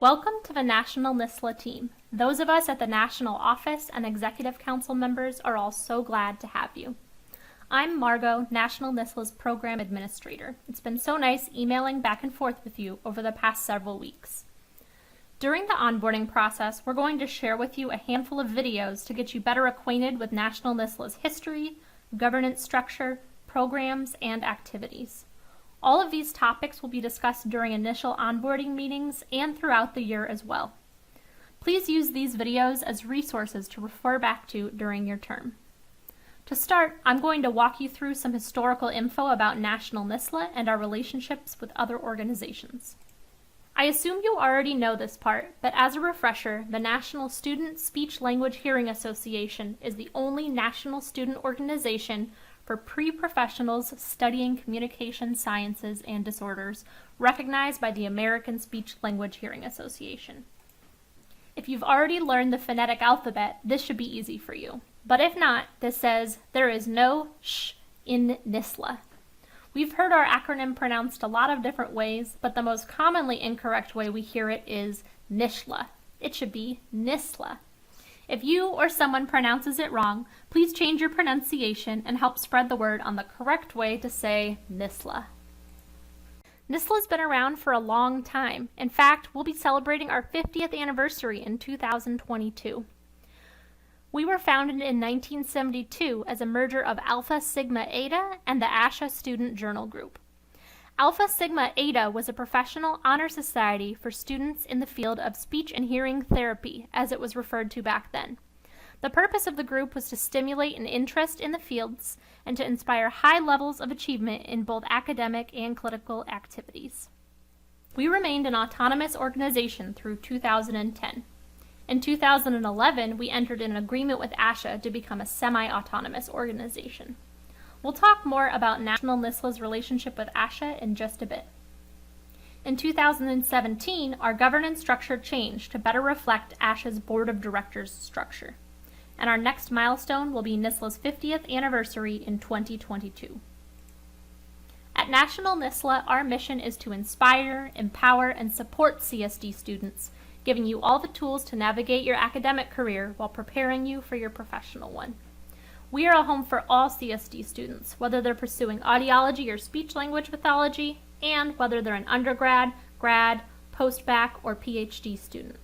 Welcome to the National NSSLHA team. Those of us at the National Office and Executive Council members are all so glad to have you. I'm Margot, National NSSLHA's Program Administrator. It's been so nice emailing back and forth with you over the past several weeks. During the onboarding process, we're going to share with you a handful of videos to get you better acquainted with National NSSLHA's history, governance structure, programs, and activities. All of these topics will be discussed during initial onboarding meetings and throughout the year as well. Please use these videos as resources to refer back to during your term. To start, I'm going to walk you through some historical info about National NSSLHA and our relationships with other organizations. I assume you already know this part, but as a refresher, the National Student Speech Language Hearing Association is the only national student organization for pre-professionals studying communication sciences and disorders, recognized by the American Speech Language Hearing Association. If you've already learned the phonetic alphabet, this should be easy for you. But if not, this says, there is no sh in NSSLHA. We've heard our acronym pronounced a lot of different ways, but the most commonly incorrect way we hear it is NSSLHA. It should be NSSLHA. If you or someone pronounces it wrong, please change your pronunciation and help spread the word on the correct way to say NSSLHA. NSSLHA's been around for a long time. In fact, we'll be celebrating our 50th anniversary in 2022. We were founded in 1972 as a merger of Alpha Sigma Eta and the ASHA Student Journal Group. Alpha Sigma Eta was a professional honor society for students in the field of speech and hearing therapy, as it was referred to back then. The purpose of the group was to stimulate an interest in the fields and to inspire high levels of achievement in both academic and clinical activities. We remained an autonomous organization through 2010. In 2011, we entered an agreement with ASHA to become a semi-autonomous organization. We'll talk more about National NSSLHA's relationship with ASHA in just a bit. In 2017, our governance structure changed to better reflect ASHA's Board of Directors structure. And our next milestone will be NSSLHA's 50th anniversary in 2022. At National NSSLHA, our mission is to inspire, empower, and support CSD students, giving you all the tools to navigate your academic career while preparing you for your professional one. We are a home for all CSD students, whether they're pursuing audiology or speech-language pathology, and whether they're an undergrad, grad, post-bac, or PhD student.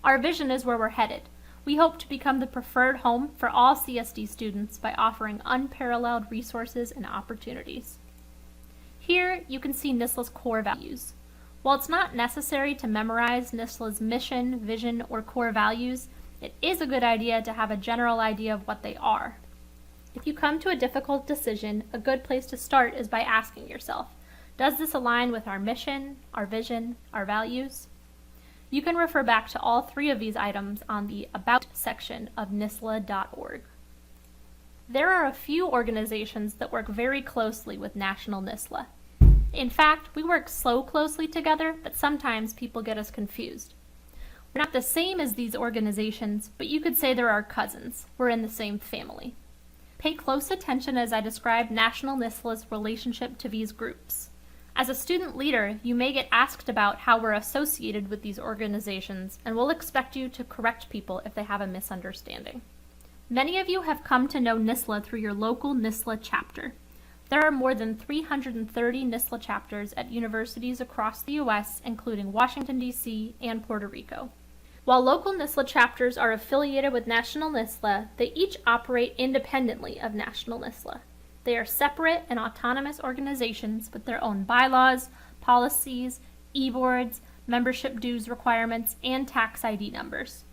Our vision is where we're headed. We hope to become the preferred home for all CSD students by offering unparalleled resources and opportunities. Here, you can see NSSLHA's core values. While it's not necessary to memorize NSSLHA's mission, vision, or core values, it is a good idea to have a general idea of what they are. If you come to a difficult decision, a good place to start is by asking yourself, does this align with our mission, our vision, our values? You can refer back to all three of these items on the About section of NSSLHA.org. There are a few organizations that work very closely with National NSSLHA. In fact, we work so closely together that sometimes people get us confused. We're not the same as these organizations, but you could say they're our cousins. We're in the same family. Pay close attention as I describe National NSSLHA's relationship to these groups. As a student leader, you may get asked about how we're associated with these organizations, and we'll expect you to correct people if they have a misunderstanding. Many of you have come to know NSSLHA through your local NSSLHA chapter. There are more than 330 NSSLHA chapters at universities across the U.S., including Washington, D.C. and Puerto Rico. While local NSSLHA chapters are affiliated with National NSSLHA, they each operate independently of National NSSLHA. They are separate and autonomous organizations with their own bylaws, policies, e-boards, membership dues requirements, and tax ID numbers.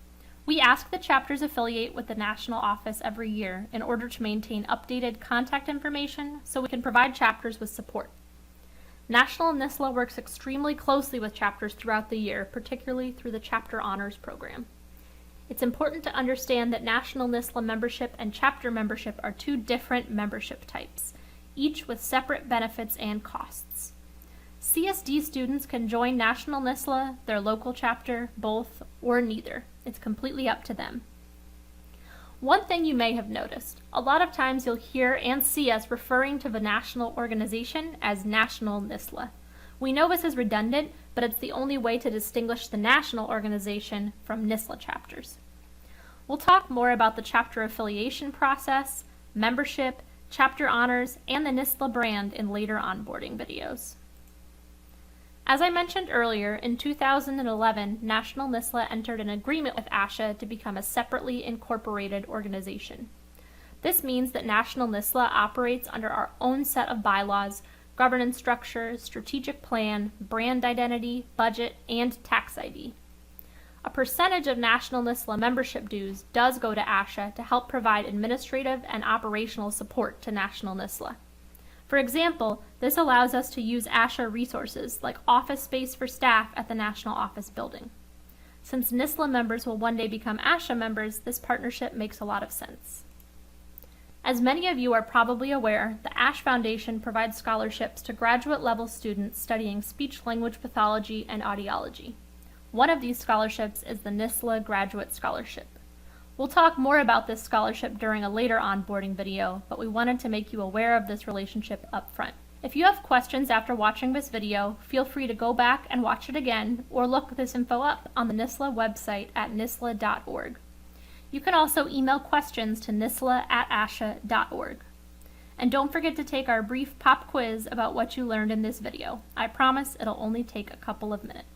We ask that chapters affiliate with the national office every year in order to maintain updated contact information so we can provide chapters with support. National NSSLHA works extremely closely with chapters throughout the year, particularly through the Chapter Honors Program. It's important to understand that National NSSLHA membership and chapter membership are two different membership types, each with separate benefits and costs. CSD students can join National NSSLHA, their local chapter, both, or neither. It's completely up to them. One thing you may have noticed, a lot of times you'll hear and see us referring to the national organization as National NSSLHA. We know this is redundant, but it's the only way to distinguish the national organization from NSSLHA chapters. We'll talk more about the chapter affiliation process, membership, chapter honors, and the NSSLHA brand in later onboarding videos. As I mentioned earlier, in 2011, National NSSLHA entered an agreement with ASHA to become a separately incorporated organization. This means that National NSSLHA operates under our own set of bylaws, governance structure, strategic plan, brand identity, budget, and tax ID. A percentage of National NSSLHA membership dues does go to ASHA to help provide administrative and operational support to National NSSLHA. For example, this allows us to use ASHA resources like office space for staff at the National Office Building. Since NSSLHA members will one day become ASHA members, this partnership makes a lot of sense. As many of you are probably aware, the ASH Foundation provides scholarships to graduate-level students studying speech-language pathology and audiology. One of these scholarships is the NSSLHA Graduate Scholarship. We'll talk more about this scholarship during a later onboarding video, but we wanted to make you aware of this relationship up front. If you have questions after watching this video, feel free to go back and watch it again, or look this info up on the NSSLHA website at nssla.org. You can also email questions to nssla@asha.org. And don't forget to take our brief pop quiz about what you learned in this video. I promise it'll only take a couple of minutes.